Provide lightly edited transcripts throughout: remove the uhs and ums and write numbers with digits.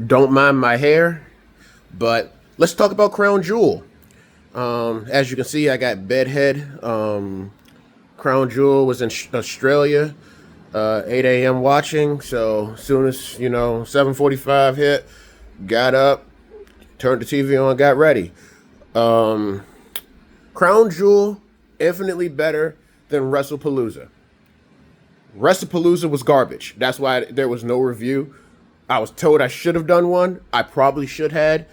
Don't mind my hair, but let's talk about Crown Jewel. As you can see, I got bedhead. Crown Jewel was in Australia, 8 a.m. watching. So as soon as 7:45 hit, got up, turned the TV on, got ready. Crown Jewel infinitely better than WrestlePalooza. WrestlePalooza was garbage. That's why there was no review. I was told I should have done one. I probably should had.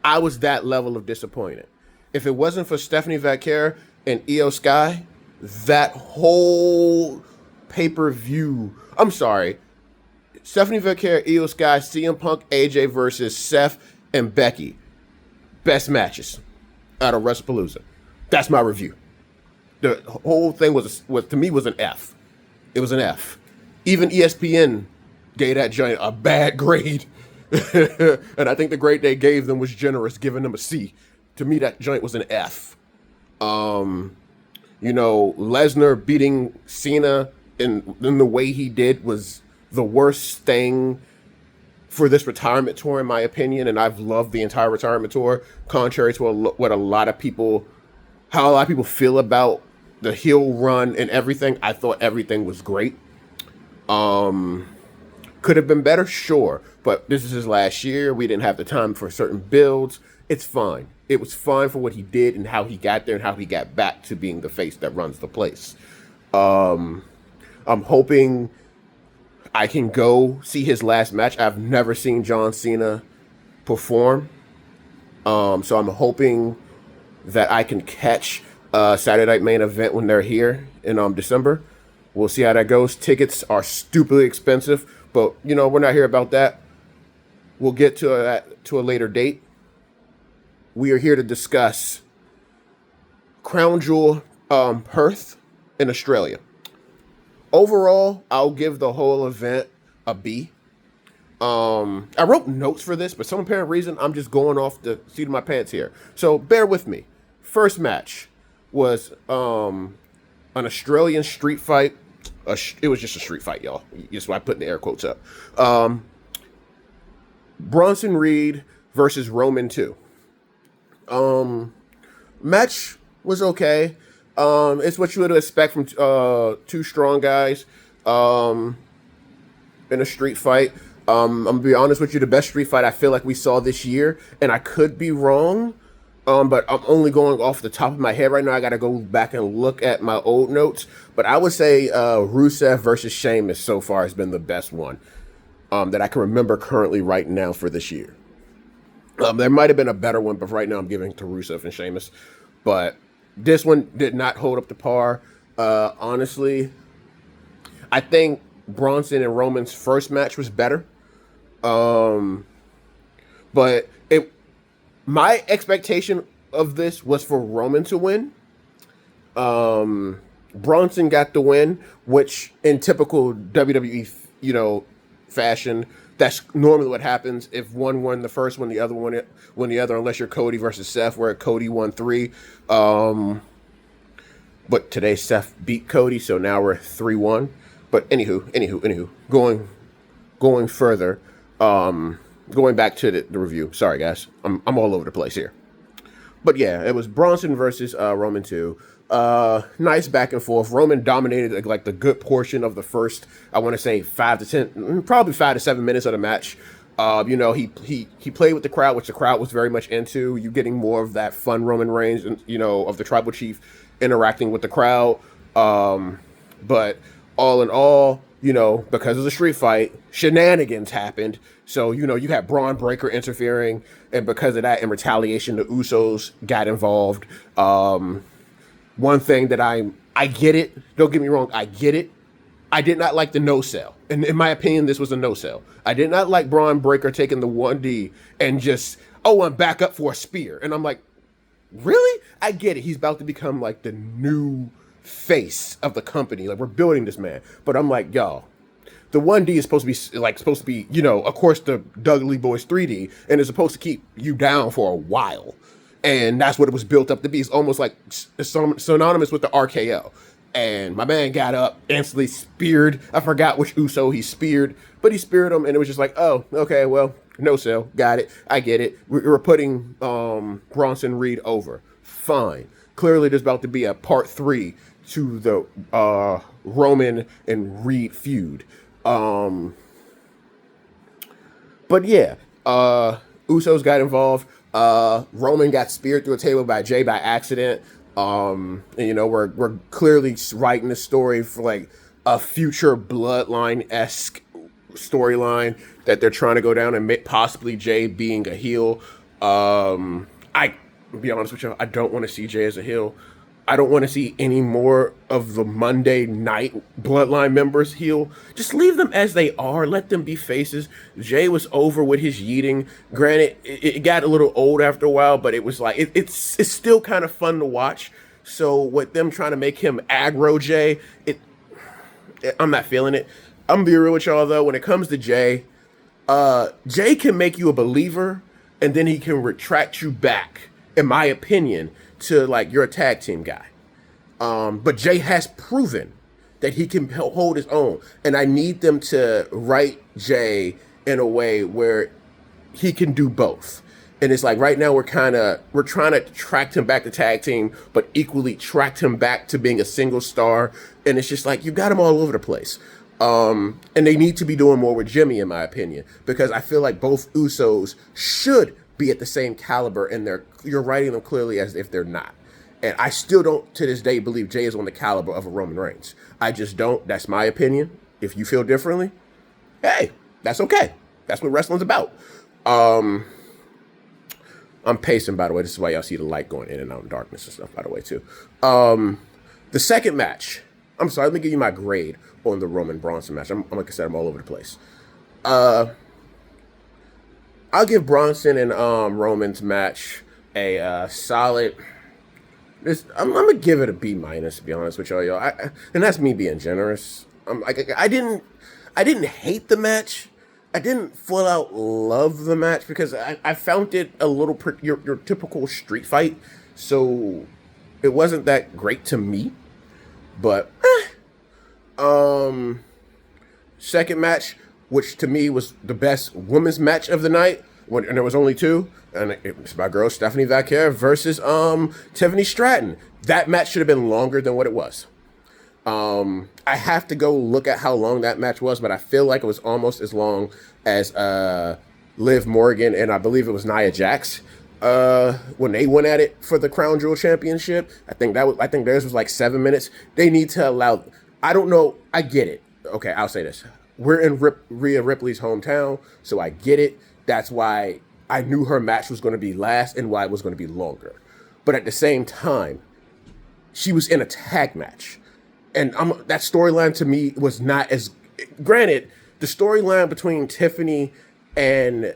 I was that level of disappointed. If it wasn't for Stephanie Vaquer and Io Sky, that whole pay-per-view... I'm sorry. Stephanie Vaquer, Io Sky, CM Punk, AJ versus Seth and Becky. Best matches out of WrestlePalooza. That's my review. The whole thing was to me was an F. It was an F. Even ESPN gave that joint a bad grade. And I think the grade they gave them was generous, giving them a C. To me, that joint was an F. Lesnar beating Cena in the way he did was the worst thing for this retirement tour, in my opinion. And I've loved the entire retirement tour, contrary to how a lot of people feel about the heel run and everything. I thought everything was great. Could have been better, sure, but this is his last year. We didn't have the time for certain builds. It's fine. It was fine for what he did and how he got there and how he got back to being the face that runs the place. I'm hoping I can go see his last match. I've never seen John Cena perform. So I'm hoping that I can catch Saturday Night Main Event when they're here in December. We'll see how that goes. Tickets are stupidly expensive, but we're not here about that. We'll get to a later date. We are here to discuss Crown Jewel Perth in Australia. Overall, I'll give the whole event a B. I wrote notes for this, but some apparent reason I'm just going off the seat of my pants here. So bear with me. First match was an Australian street fight. It was just a street fight, y'all. That's why I put the air quotes up. Bronson Reed versus Roman 2. Match was okay. It's what you would expect from two strong guys in a street fight. I'm gonna be honest with you, the best street fight I feel like we saw this year, and I could be wrong, but I'm only going off the top of my head right now. I gotta go back and look at my old notes, but I would say Rusev versus Sheamus so far has been the best one that I can remember currently right now for this year. There might have been a better one, but right now I'm giving it to Rusev and Sheamus. But this one did not hold up to par. Honestly, I think Bronson and Roman's first match was better. But my expectation of this was for Roman to win. Bronson got the win, which in typical WWE, fashion, that's normally what happens. If one won the first one, the other one won the other, unless you're Cody versus Seth, where Cody won 3. But today Seth beat Cody, so now we're 3-1. But anywho, going further, going back to the review. Sorry guys, I'm all over the place here. But yeah, it was Bronson versus Roman 2. Nice back and forth. Roman dominated like the good portion of the first, I want to say 5 to 10, probably 5 to 7 minutes of the match. He played with the crowd, which the crowd was very much into. You getting more of that fun Roman Reigns, and of the Tribal Chief interacting with the crowd. But all in all, because of the street fight, shenanigans happened. So, you had Braun Breaker interfering, and because of that, in retaliation, the Usos got involved. One thing that I get it. Don't get me wrong. I get it. I did not like the no-sell. And in my opinion, this was a no-sell. I did not like Braun Breaker taking the 1D and just, I'm back up for a spear. And I'm like, really? I get it. He's about to become like the new face of the company. Like, we're building this man. But I'm like, y'all, the 1D is supposed to be, of course, the Dudley Boys 3D, and it's supposed to keep you down for a while. And that's what it was built up to be. It's almost like synonymous with the RKO. And my man got up, instantly speared. I forgot which Uso he speared, but he speared him, and it was just like, oh, okay, well, no sell. Got it. I get it. We're putting Bronson Reed over. Fine. Clearly, there's about to be a part 3 to the Roman and Reed feud. But yeah, Usos got involved. Roman got speared through a table by Jay by accident. And, you know, we're clearly writing the story for like a future bloodline-esque storyline that they're trying to go down, and possibly Jay being a heel. I be honest with you, I don't want to see Jay as a heel. I don't want to see any more of the Monday night bloodline members heel. Just leave them as they are. Let them be faces. Jay was over with his yeeting. Granted, it got a little old after a while, but it was like, it's still kind of fun to watch. So with them trying to make him aggro Jay, I'm not feeling it. I'm gonna be real with y'all though. When it comes to Jay, Jay can make you a believer, and then he can retract you back, in my opinion, to like you're a tag team guy. But Jay has proven that he can hold his own, and I need them to write Jay in a way where he can do both. And it's like right now we're trying to track him back to tag team, but equally track him back to being a single star. And it's just like you got him all over the place. And they need to be doing more with Jimmy, in my opinion, because I feel like both Usos should be at the same caliber, and you're writing them clearly as if they're not. And I still don't, to this day, believe Jay is on the caliber of a Roman Reigns. I just don't. That's my opinion. If you feel differently, hey, that's okay. That's what wrestling's about. I'm pacing, by the way. This is why y'all see the light going in and out in darkness and stuff, by the way, too. The second match. I'm sorry, let me give you my grade on the Roman Bronson match. I'm like I said, I'm all over the place. I'll give Bronson and Roman's match a solid. I'm gonna give it a B minus, to be honest with y'all. And that's me being generous. I didn't hate the match. I didn't full out love the match because I found it a little your typical street fight. So it wasn't that great to me. But second match, which to me was the best women's match of the night, and there was only 2, and it was my girl Stephanie Vaquer versus Tiffany Stratton. That match should have been longer than what it was. I have to go look at how long that match was, but I feel like it was almost as long as Liv Morgan and I believe it was Nia Jax when they went at it for the Crown Jewel Championship. I think theirs was like 7 minutes. They need to allow. I don't know. I get it. Okay, I'll say this. We're in Rhea Ripley's hometown, so I get it. That's why I knew her match was going to be last and why it was going to be longer. But at the same time, she was in a tag match. And that storyline to me was not as... Granted, the storyline between Tiffany and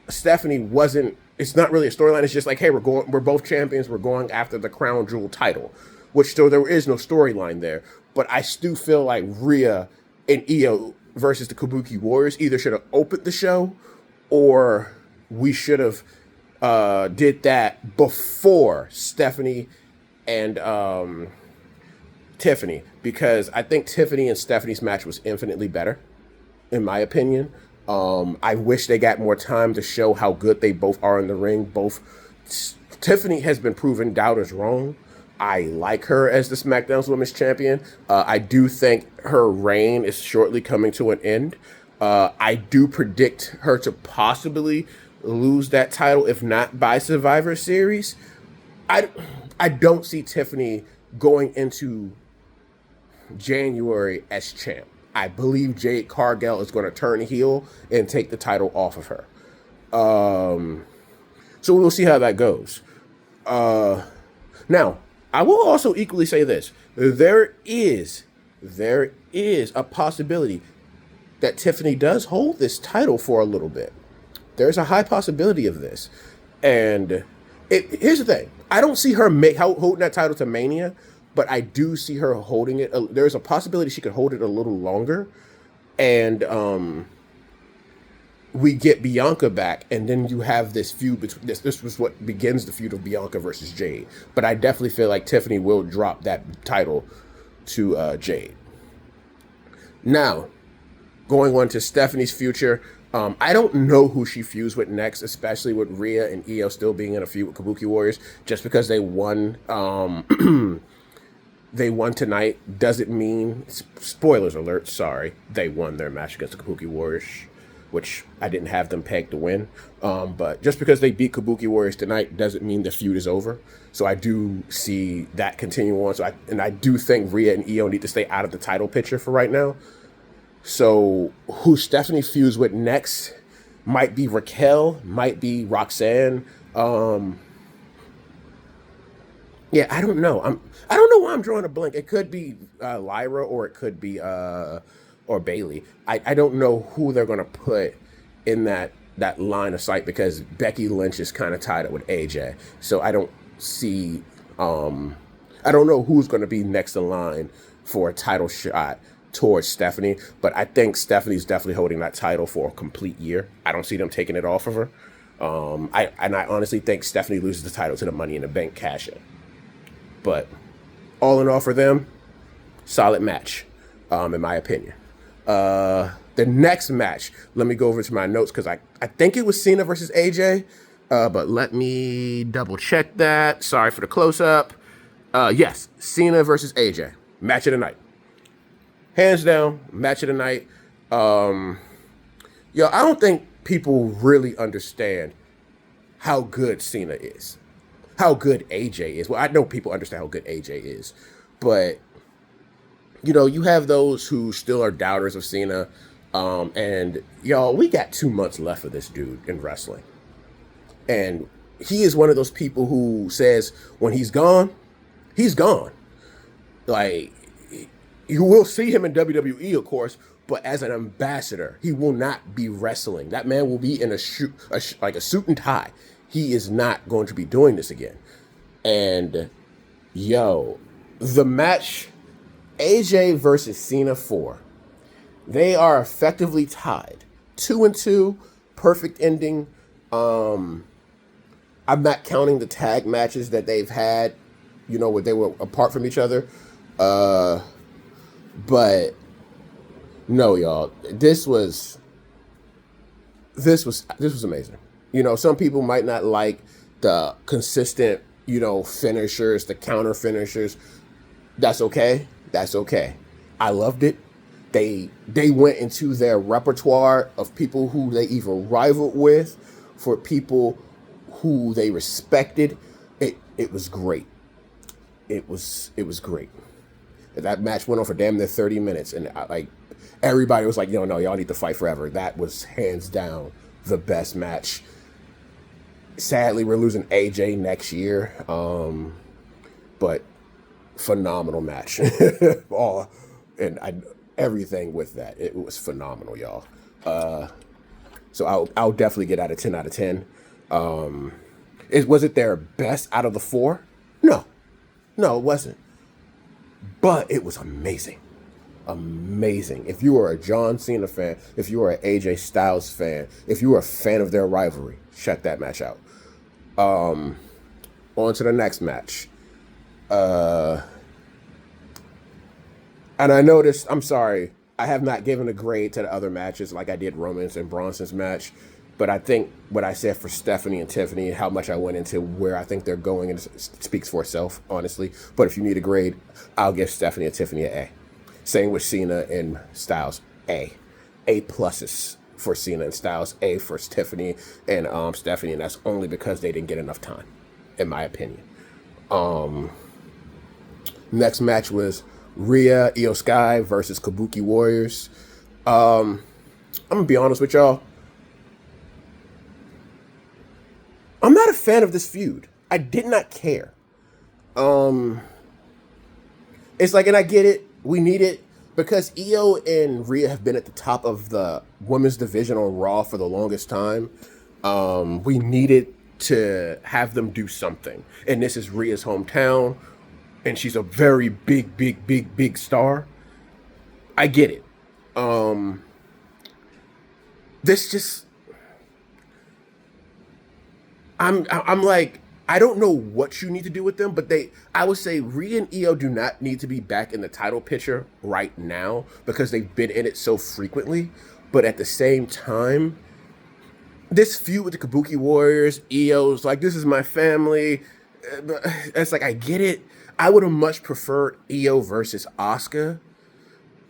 Stephanie wasn't... It's not really a storyline. It's just like, hey, we're both champions. We're going after the Crown Jewel title. Which, so there is no storyline there. But I still feel like Rhea and Io versus the Kabuki Warriors either should have opened the show or we should have did that before Stephanie and Tiffany, because I think Tiffany and Stephanie's match was infinitely better, in my opinion. I wish they got more time to show how good they both are in the ring. Tiffany has been proven doubters wrong. I like her as the SmackDown's Women's Champion. I do think her reign is shortly coming to an end. I do predict her to possibly lose that title, if not by Survivor Series. I don't see Tiffany going into January as champ. I believe Jade Cargill is going to turn heel and take the title off of her. So we'll see how that goes. Now, I will also equally say this. There is a possibility that Tiffany does hold this title for a little bit. There's a high possibility of this. And here's the thing. I don't see her holding that title to Mania, but I do see her holding it. There's a possibility she could hold it a little longer. And we get Bianca back, and then you have this feud between this was what begins the feud of Bianca versus Jade. But I definitely feel like Tiffany will drop that title to Jade. Now, going on to Stephanie's future, I don't know who she feuds with next, especially with Rhea and Io still being in a feud with Kabuki Warriors. Just because they won, they won tonight doesn't mean, spoilers alert, sorry, they won their match against the Kabuki Warriors, which I didn't have them pegged to win. But just because they beat Kabuki Warriors tonight doesn't mean the feud is over. So I do see that continue on. I do think Rhea and Io need to stay out of the title picture for right now. So who Stephanie feuds with next might be Raquel, might be Roxanne. Yeah, I don't know. I don't know why I'm drawing a blank. It could be Lyra or it could be or Bailey. I don't know who they're gonna put in that line of sight because Becky Lynch is kind of tied up with AJ. So I don't see. I don't know who's gonna be next in line for a title shot towards Stephanie, but I think Stephanie's definitely holding that title for a complete year. I don't see them taking it off of her. I honestly think Stephanie loses the title to the Money in the Bank cash-in. But all in all for them, solid match, in my opinion. The next match, let me go over to my notes because I think it was Cena versus AJ, but let me double check that. Sorry for the close-up. Yes, Cena versus AJ, match of the night. Hands down, match of the night. Yo, I don't think people really understand how good Cena is. How good AJ is. Well, I know people understand how good AJ is. But, you know, you have those who still are doubters of Cena. And, y'all, we got 2 months left of this dude in wrestling. And he is one of those people who says when he's gone, he's gone. Like, you will see him in WWE, of course, but as an ambassador, he will not be wrestling. That man will be in a suit and tie. He is not going to be doing this again. And, yo, the match, AJ versus Cena 4, they are effectively tied. 2-2, perfect ending. I'm not counting the tag matches that they've had, you know, where they were apart from each other. But no, y'all, this was amazing. You know, some people might not like the consistent, you know, finishers, the counter finishers. That's okay. That's okay. I loved it. They went into their repertoire of people who they either rivaled with, for people who they respected. It was great. It was great. That match went on for damn near 30 minutes, and everybody was like, no, y'all need to fight forever. That was hands down the best match. Sadly, we're losing AJ next year, but phenomenal match. Everything with that, it was phenomenal, y'all. So I'll definitely get out of 10 out of 10. Was it their best out of the 4? No, it wasn't. But it was amazing. Amazing. If you are a John Cena fan, if you are an AJ Styles fan, if you are a fan of their rivalry, check that match out. On to the next match. And I noticed, I'm sorry, I have not given a grade to the other matches like I did Roman's and Bronson's match. But I think what I said for Stephanie and Tiffany, how much I went into where I think they're going, and it speaks for itself, honestly. But if you need a grade, I'll give Stephanie and Tiffany an A. Same with Cena and Styles, A. A pluses for Cena and Styles, A for Tiffany and Stephanie, and that's only because they didn't get enough time, in my opinion. Next match was Rhea, Io Sky versus Kabuki Warriors. I'm gonna be honest with y'all. I'm not a fan of this feud. I did not care. It's like, and I get it. We need it because Io and Rhea have been at the top of the women's division on Raw for the longest time. We needed to have them do something. And this is Rhea's hometown. And she's a very big star. I get it. This just... I'm like, I don't know what you need to do with them, but I would say Rhea and Io do not need to be back in the title picture right now because they've been in it so frequently. But at the same time, this feud with the Kabuki Warriors, Io's like, this is my family. It's like, I get it. I would have much preferred Io versus Asuka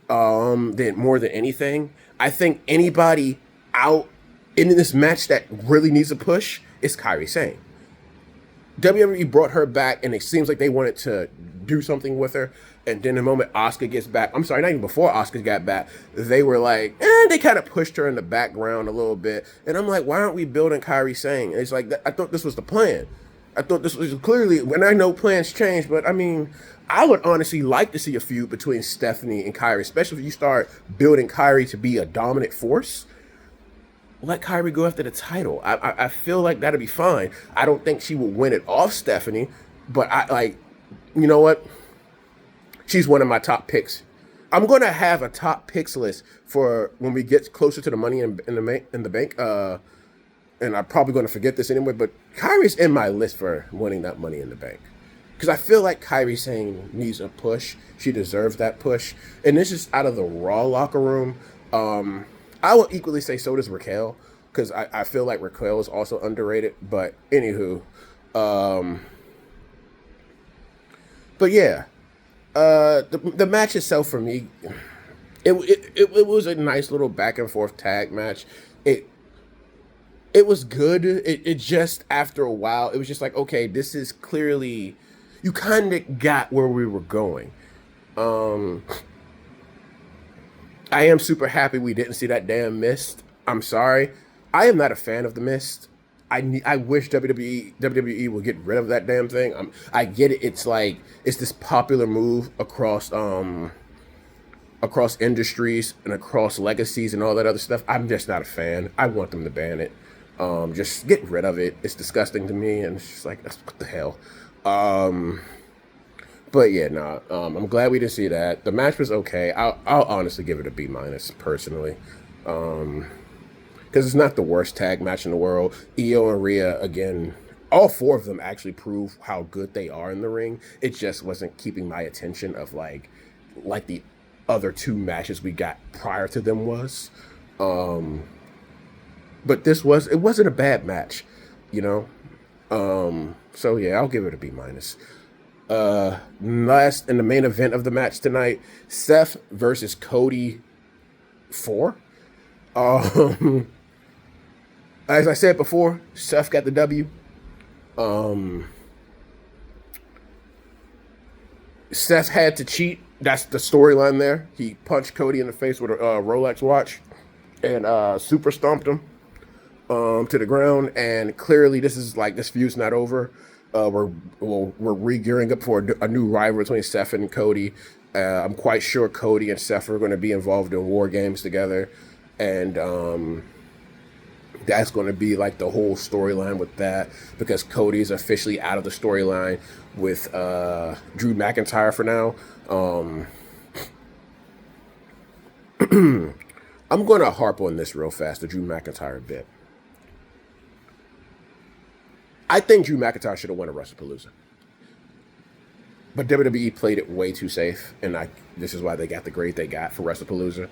than more than anything. I think anybody out in this match that really needs a push is Kairi Sane. WWE brought her back, and it seems like they wanted to do something with her. And then the moment Asuka gets back, I'm sorry, not even before Asuka got back, they were like, they kind of pushed her in the background a little bit. And I'm like, why aren't we building Kairi Sane? And it's like, I thought this was the plan. I thought this was clearly, and I know plans change, but I mean, I would honestly like to see a feud between Stephanie and Kairi, especially if you start building Kairi to be a dominant force. Let Kairi go after the title. I feel like that'd be fine. I don't think she will win it off Stephanie, but you know what? She's one of my top picks. I'm going to have a top picks list for when we get closer to the Money in the Bank. And I'm probably going to forget this anyway, but Kairi's in my list for winning that Money in the Bank. Because I feel like Kairi Sane needs a push. She deserves that push. And this is out of the Raw locker room. I will equally say so does Raquel, because I feel like Raquel is also underrated. But anywho, but yeah, the match itself for me, it was a nice little back and forth tag match. It was good. It just after a while, it was just like, okay, this is clearly, you kind of got where we were going. I am super happy we didn't see that damn mist. I'm sorry. I am not a fan of the mist. I wish WWE would get rid of that damn thing. I get it. It's like, it's this popular move across industries and across legacies and all that other stuff. I'm just not a fan. I want them to ban it. Just get rid of it. It's disgusting to me, and it's just like, what the hell. But yeah, I'm glad we didn't see that. The match was okay. I'll honestly give it a B- personally, because it's not the worst tag match in the world. Io and Rhea, again, all four of them actually prove how good they are in the ring. It just wasn't keeping my attention of like the other two matches we got prior to them was. But it wasn't a bad match, you know. So yeah, I'll give it a B-. Last in the main event of the match tonight, Seth versus Cody 4. As I said before, Seth got the W. Seth had to cheat. That's the storyline there. He punched Cody in the face with a Rolex watch and super stomped him to the ground. And clearly, this feud's not over. We're re-gearing up for a new rivalry between Seth and Cody. I'm quite sure Cody and Seth are going to be involved in War Games together, and that's going to be like the whole storyline with that, because Cody is officially out of the storyline with Drew McIntyre for now. I'm going to harp on this real fast, the Drew McIntyre bit. I think Drew McIntyre should have won a WrestlePalooza. But WWE played it way too safe, and this is why they got the grade they got for WrestlePalooza.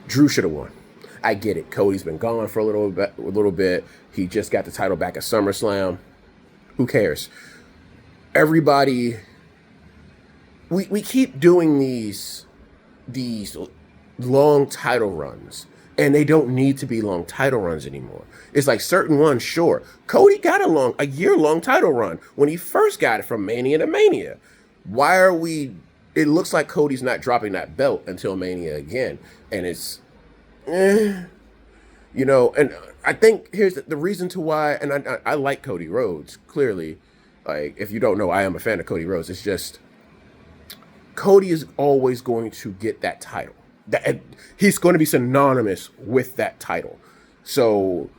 Drew should have won. I get it. Cody's been gone for a little bit. He just got the title back at SummerSlam. Who cares? Everybody, we keep doing these long title runs, and they don't need to be long title runs anymore. It's like certain ones, sure. Cody got a year-long title run when he first got it from Mania to Mania. Why are we... It looks like Cody's not dropping that belt until Mania again. And it's... you know, and I think here's the reason to why... And I like Cody Rhodes, clearly. Like, if you don't know, I am a fan of Cody Rhodes. It's just... Cody is always going to get that title. He's going to be synonymous with that title. So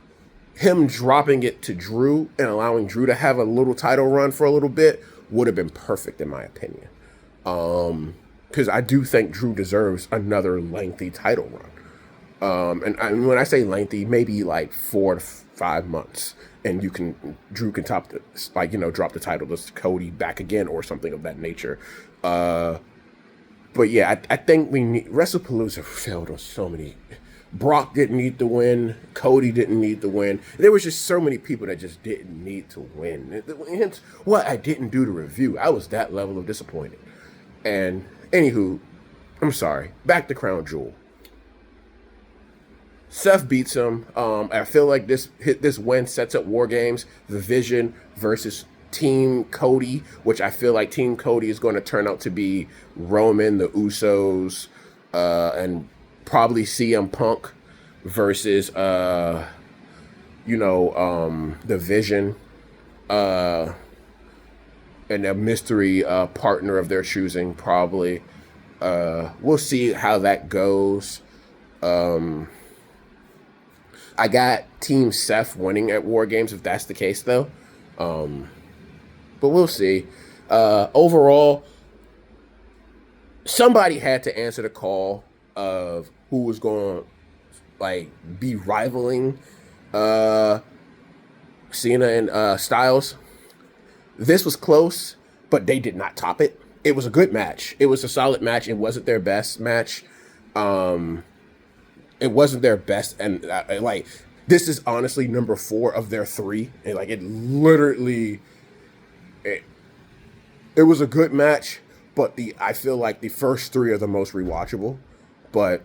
him dropping it to Drew and allowing Drew to have a little title run for a little bit would have been perfect in my opinion. Because I do think Drew deserves another lengthy title And when I say lengthy, maybe like 4 to 5 months, and Drew can top the, like, drop the title to Cody back again or something of that nature. But yeah, I think we need WrestlePalooza failed on so many. Brock didn't need to win. Cody didn't need to win. There was just so many people that just didn't need to win. Hence what I didn't do the review. I was that level of disappointed. And anywho, I'm sorry. Back to Crown Jewel. Seth beats him. I feel like this win sets up War Games, the Vision versus Team Cody, which I feel like Team Cody is going to turn out to be Roman, the Usos, and probably CM Punk versus the Vision, and a mystery partner of their choosing, probably. We'll see how that goes. I got Team Seth winning at War Games if that's the case, though. But we'll see. Overall, somebody had to answer the call of who was going to be rivaling Cena and Styles. This was close, but they did not top it. It was a good match. It was a solid match. It wasn't their best match. It wasn't their best, and this is honestly number 4 of their 3, and it literally, it was a good match, but I feel like the first 3 are the most rewatchable. But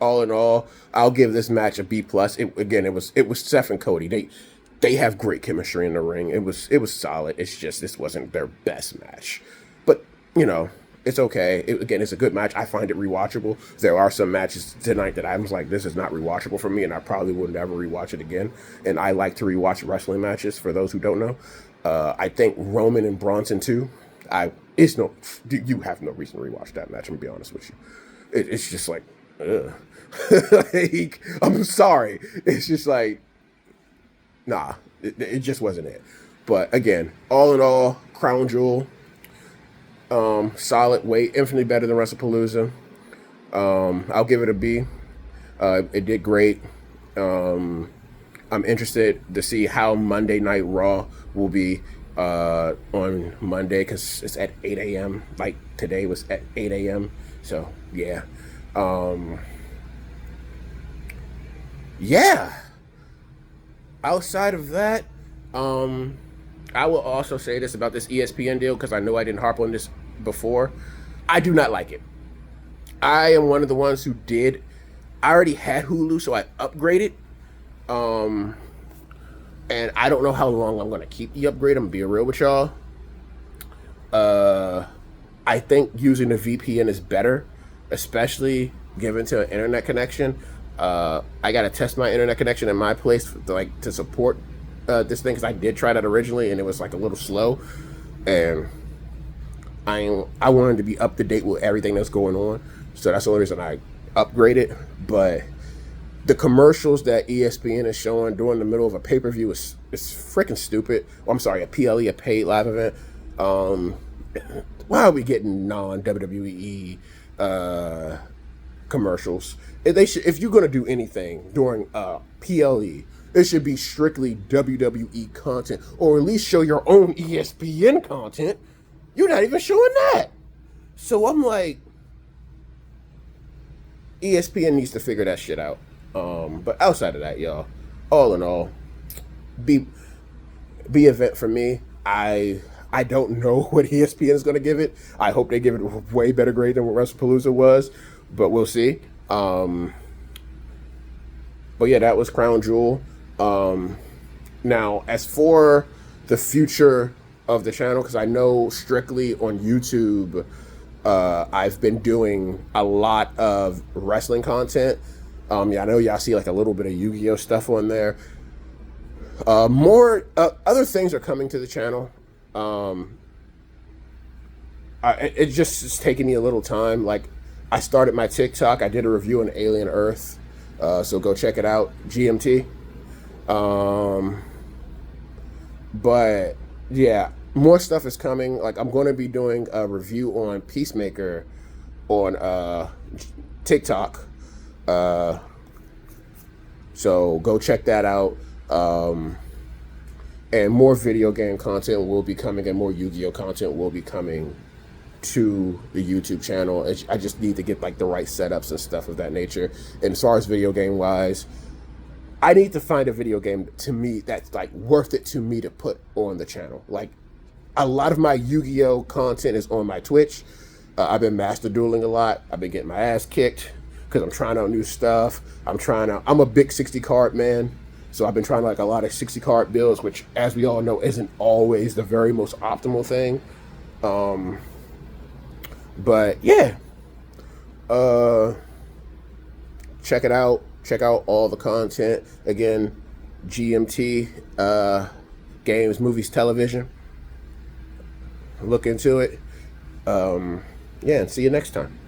all in all, I'll give this match a B+. It was Seth and Cody. They have great chemistry in the ring. It was solid. It's just this wasn't their best match, but it's okay. It's a good match. I find it rewatchable. There are some matches tonight that I was like, this is not rewatchable for me, and I probably would never rewatch it again. And I like to rewatch wrestling matches, for those who don't know. I think Roman and Bronson too. You have no reason to rewatch that match. I'm gonna be honest with you. It's just like, ugh. I'm sorry. It's just like, nah. It just wasn't it. But again, all in all, Crown Jewel. Solid weight, infinitely better than WrestlePalooza. I'll give it a B. It did great. I'm interested to see how Monday Night Raw will be on Monday, because it's at 8 a.m. Like today was at 8 a.m. So yeah. Yeah. Outside of that, I will also say this about this ESPN deal, because I know I didn't harp on this before. I do not like it. I am one of the ones who did. I already had Hulu, so I upgraded. And I don't know how long I'm going to keep the upgrade. I'm going to be real with y'all. I think using the VPN is better, especially given to an internet connection. I got to test my internet connection in my place to support this thing, because I did try that originally and it was a little slow, and I wanted to be up to date with everything that's going on, so that's the only reason I upgraded. But the commercials that ESPN is showing during the middle of a pay-per-view is freaking stupid. I'm sorry, a PLE, a paid live event. Why are we getting non-WWE commercials? If you're gonna do anything during PLE, it should be strictly WWE content, or at least show your own ESPN content. You're not even showing that. So I'm like, ESPN needs to figure that shit out. But outside of that, y'all, all in all, B event for me. I don't know what ESPN is going to give it. I hope they give it a way better grade than what WrestlePalooza was, but we'll see. But yeah, that was Crown Jewel. Now, as for the future of the channel, because I know strictly on YouTube, I've been doing a lot of wrestling content. Yeah, I know y'all see a little bit of Yu-Gi-Oh stuff on there. More other things are coming to the channel. It just is taking me a little time. I started my TikTok. I did a review on Alien Earth, so go check it out. G.M.T. But yeah, more stuff is coming. I'm going to be doing a review on Peacemaker on TikTok. So go check that out. And more video game content will be coming, and more Yu-Gi-Oh content will be coming to the YouTube channel. I just need to get like the right setups and stuff of that nature. And as far as video game wise, I need to find a video game to me that's like worth it to me to put on the channel. Like a lot of my Yu-Gi-Oh content is on my Twitch. I've been master dueling a lot. I've been getting my ass kicked because I'm trying out new stuff. I'm a big 60 card man. So I've been trying like a lot of 60 card builds, which as we all know isn't always the very most optimal thing. But yeah, check it out. Check out all the content. Again, G.M.T, games, movies, television. Look into it. Yeah, and see you next time.